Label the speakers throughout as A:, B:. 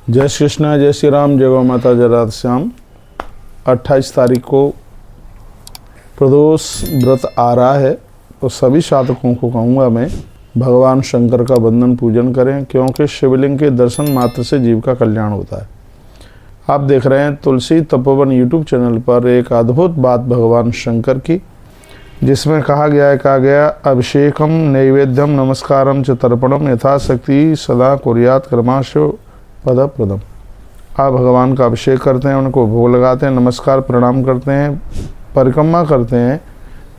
A: जय श्री कृष्ण, जय श्री राम, जय गौ माता, जय राधे श्याम। 28 तारीख को प्रदोष व्रत आ रहा है, तो सभी साधकों को कहूँगा मैं भगवान शंकर का वंदन पूजन करें, क्योंकि शिवलिंग के दर्शन मात्र से जीव का कल्याण होता है। आप देख रहे हैं तुलसी तपोवन यूट्यूब चैनल पर एक अद्भुत बात भगवान शंकर की, जिसमें कहा गया अभिषेकम नैवेद्यम नमस्कारम च तर्पणम यथाशक्ति सदा कुर्यात कर्माशो पदप्रदम। आप भगवान का अभिषेक करते हैं, उनको भोग लगाते हैं, नमस्कार प्रणाम करते हैं, परिक्रमा करते हैं,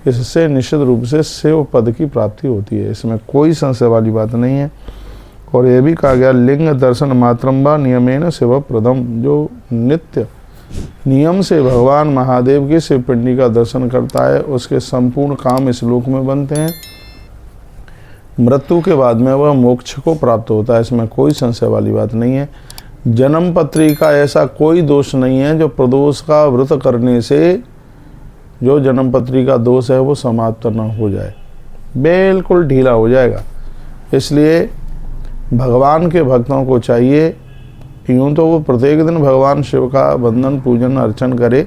A: इससे निश्चित रूप से शिव पद की प्राप्ति होती है। इसमें कोई संशय वाली बात नहीं है। और यह भी कहा गया लिंग दर्शन मात्रम व नियमेन शिव प्रदम, जो नित्य नियम से भगवान महादेव की शिव पिंडी का दर्शन करता है, उसके संपूर्ण काम इस लोक में बनते हैं। मृत्यु के बाद में वह मोक्ष को प्राप्त होता है, इसमें कोई संशय वाली बात नहीं है। जन्म पत्री का ऐसा कोई दोष नहीं है जो प्रदोष का व्रत करने से जो जन्म पत्री का दोष है वो समाप्त न हो जाए, बिल्कुल ढीला हो जाएगा। इसलिए भगवान के भक्तों को चाहिए, यूँ तो वो प्रत्येक दिन भगवान शिव का वंदन पूजन अर्चन करे,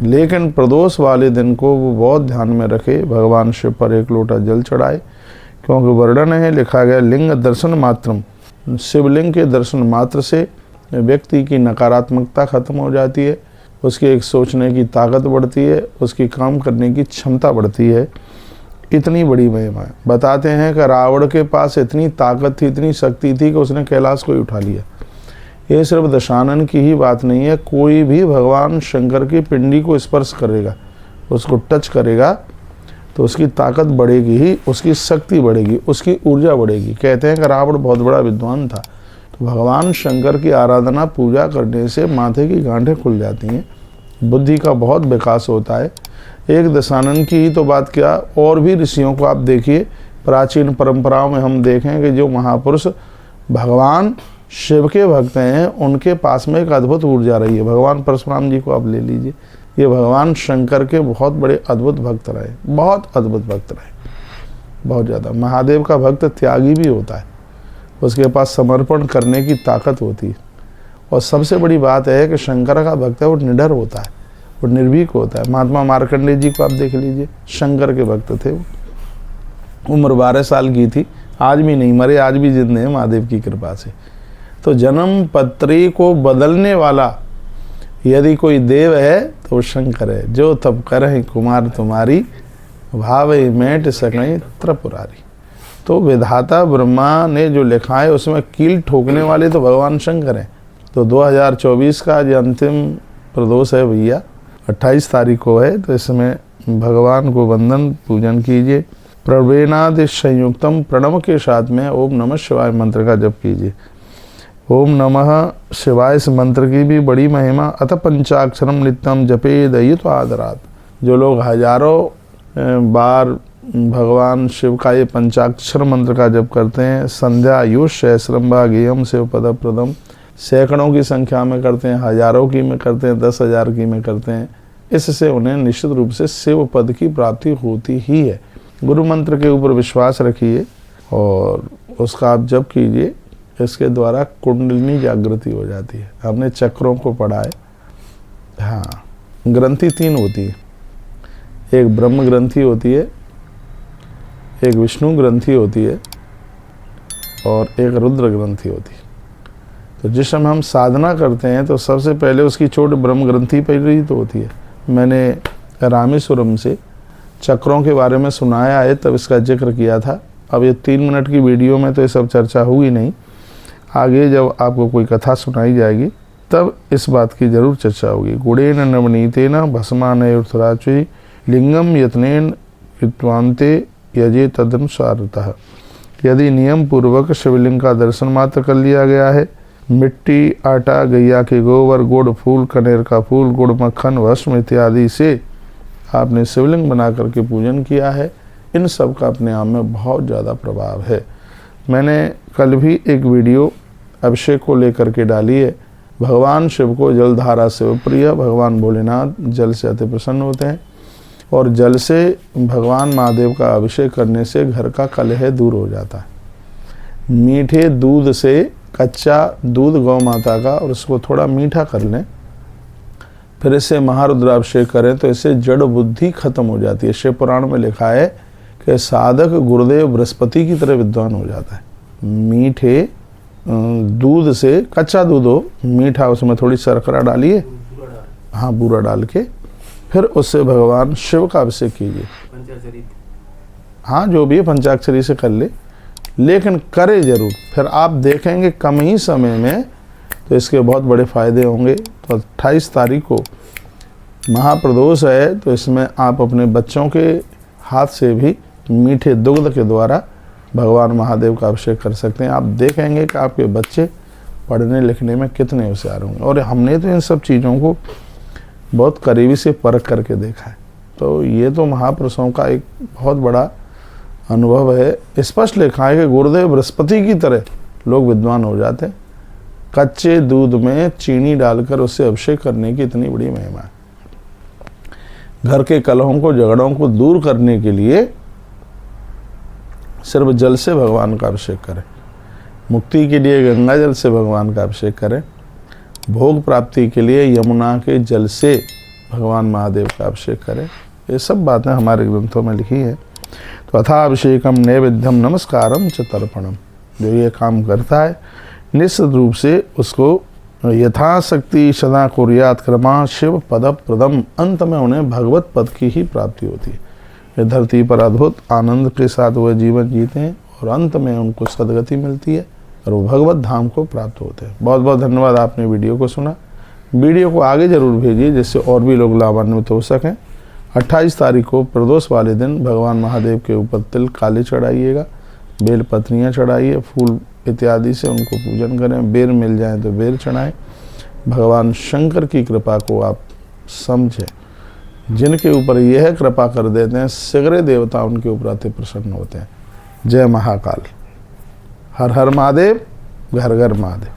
A: लेकिन प्रदोष वाले दिन को वो बहुत ध्यान में रखे, भगवान शिव पर एक लोटा जल चढ़ाए, क्योंकि वर्णन है, लिखा गया लिंग दर्शन मात्रम, शिवलिंग के दर्शन मात्र से व्यक्ति की नकारात्मकता खत्म हो जाती है, उसकी एक सोचने की ताकत बढ़ती है, उसकी काम करने की क्षमता बढ़ती है। इतनी बड़ी महिमा है। बताते हैं कि रावण के पास इतनी ताकत थी, इतनी शक्ति थी कि उसने कैलाश को ही उठा लिया। ये सिर्फ दशानन की ही बात नहीं है, कोई भी भगवान शंकर की पिंडी को स्पर्श करेगा, उसको टच करेगा, तो उसकी ताकत बढ़ेगी ही, उसकी शक्ति बढ़ेगी, उसकी ऊर्जा बढ़ेगी। कहते हैं कि रावण बहुत बड़ा विद्वान था, तो भगवान शंकर की आराधना पूजा करने से माथे की गांठें खुल जाती हैं, बुद्धि का बहुत विकास होता है। एक दशानन की ही तो बात क्या, और भी ऋषियों को आप देखिए, प्राचीन परंपराओं में हम देखें कि जो महापुरुष भगवान शिव के भक्त हैं, उनके पास में एक अद्भुत ऊर्जा रही है। भगवान परशुराम जी को आप ले लीजिए, ये भगवान शंकर के बहुत बड़े अद्भुत भक्त रहे, बहुत अद्भुत भक्त रहे, बहुत ज़्यादा। महादेव का भक्त त्यागी भी होता है, उसके पास समर्पण करने की ताकत होती है। और सबसे बड़ी बात है कि शंकर का भक्त है वो निडर होता है, वो निर्भीक होता है। महात्मा मार्कंडेय जी को आप देख लीजिए, शंकर के भक्त थे वो, उम्र 12 साल की थी, आज भी नहीं मरे, आज भी जिंदे हैं महादेव की कृपा से। तो जन्म पत्री को बदलने वाला यदि कोई देव है तो शंकर है। जो तब करहि कुमार तुम्हारी, भावे मेट सकई त्रिपुरारी। तो विधाता ब्रह्मा ने जो लिखा है उसमें कील ठोकने वाले तो भगवान शंकर हैं। तो 2024 का जो अंतिम प्रदोष है भैया, 28 तारीख को है, तो इसमें भगवान को वंदन पूजन कीजिए। प्रवेणादि संयुक्तम प्रणव के साथ में ओम नमः शिवाय मंत्र का जप कीजिए। ओम नमः शिवाय इस मंत्र की भी बड़ी महिमा। अथ पंचाक्षरम नित्यम जपे दयित आदरात। जो लोग हजारों बार भगवान शिव का ये पंचाक्षर मंत्र का जप करते हैं, संध्या युष सहस्रम गेयम शिव पद प्रदम, सैकड़ों की संख्या में करते हैं, हजारों की में करते हैं, 10,000 की में करते हैं, इससे उन्हें निश्चित रूप से शिव पद की प्राप्ति होती ही है। गुरु मंत्र के ऊपर विश्वास रखिए और उसका आप जप कीजिए, इसके द्वारा कुंडलिनी जागृति हो जाती है। हमने चक्रों को पढ़ा है। हाँ, ग्रंथि 3 होती है, एक ब्रह्म ग्रंथि होती है, एक विष्णु ग्रंथि होती है और एक रुद्र ग्रंथि होती है। तो जिस समय हम साधना करते हैं तो सबसे पहले उसकी चोट ब्रह्म ग्रंथि पर ही तो होती है। मैंने रामेश्वरम से चक्रों के बारे में सुनाया है, तब इसका जिक्र किया था। अब ये 3 मिनट की वीडियो में तो ये सब चर्चा होगी नहीं, आगे जब आपको कोई कथा सुनाई जाएगी तब इस बात की जरूर चर्चा होगी। गुड़ेन नवनीतेन भस्मान उत्तराचुई लिंगम यत्नेन विद्वान्ते यजे तदनुसारतः। यदि नियम पूर्वक शिवलिंग का दर्शन मात्र कर लिया गया है, मिट्टी, आटा, गैया के गोबर, गुड़, फूल, कनेर का फूल, गुड़, मक्खन, भस्म इत्यादि से आपने शिवलिंग बना करके पूजन किया है, इन सब का अपने आप में बहुत ज़्यादा प्रभाव है। मैंने कल भी एक वीडियो अभिषेक को लेकर के डाली है। भगवान शिव को जलधारा से प्रिय, भगवान भोलेनाथ जल से अति प्रसन्न होते हैं और जल से भगवान महादेव का अभिषेक करने से घर का कलह दूर हो जाता है। मीठे दूध से कच्चा दूध गौ माता का और उसको थोड़ा मीठा कर लें, फिर इसे महारुद्राभिषेक करें तो इससे जड़ बुद्धि खत्म हो जाती है। शिव पुराण में लिखा है कि साधक गुरुदेव बृहस्पति की तरह विद्वान हो जाता है। मीठे दूध से, कच्चा दूध हो मीठा, उसमें थोड़ी शर्करा डालिए, हाँ बूरा डाल के, फिर उससे भगवान शिव का अभिषेक कीजिए। हाँ जो भी है पंचाक्षरी से कर ले, लेकिन करे जरूर। फिर आप देखेंगे कम ही समय में तो इसके बहुत बड़े फायदे होंगे। तो 28 तारीख को महाप्रदोष है, तो इसमें आप अपने बच्चों के हाथ से भी मीठे दुग्ध के द्वारा भगवान महादेव का अभिषेक कर सकते हैं। आप देखेंगे कि आपके बच्चे पढ़ने लिखने में कितने होशियार होंगे। और हमने तो इन सब चीज़ों को बहुत करीबी से परख करके देखा है। तो ये तो महापुरुषों का एक बहुत बड़ा अनुभव है। स्पष्ट लिखा है कि गुरुदेव बृहस्पति की तरह लोग विद्वान हो जाते हैं। कच्चे दूध में चीनी डालकर उससे अभिषेक करने की इतनी बड़ी महिमा है। घर के कलहों को, झगड़ों को दूर करने के लिए सिर्फ जल से भगवान का अभिषेक करें। मुक्ति के लिए गंगा जल से भगवान का अभिषेक करें। भोग प्राप्ति के लिए यमुना के जल से भगवान महादेव का अभिषेक करें। ये सब बातें हमारे ग्रंथों में लिखी हैं। तो अथाभिषेकम नैवेद्यम नमस्कारम च तर्पणम, जो ये काम करता है निश्चित रूप से उसको यथाशक्ति सदा कुर्यात क्रमा शिव पद प्रदम, अंत में उन्हें भगवत पद की ही प्राप्ति होती है। ये धरती पर अद्भुत आनंद के साथ वह जीवन जीते हैं और अंत में उनको सदगति मिलती है और वो भगवत धाम को प्राप्त होते हैं। बहुत बहुत धन्यवाद, आपने वीडियो को सुना। वीडियो को आगे जरूर भेजिए जिससे और भी लोग लाभान्वित हो सकें। 28 तारीख को प्रदोष वाले दिन भगवान महादेव के ऊपर तिल काले चढ़ाइएगा, बेल पत्नियाँ चढ़ाइए, फूल इत्यादि से उनको पूजन करें। बेर मिल जाए तो बेर चढ़ाएं। भगवान शंकर की कृपा को आप समझें। जिनके ऊपर यह कृपा कर देते हैं सगरे देवता उनके ऊपर अति प्रसन्न होते हैं। जय महाकाल। हर हर महादेव, घर घर महादेव।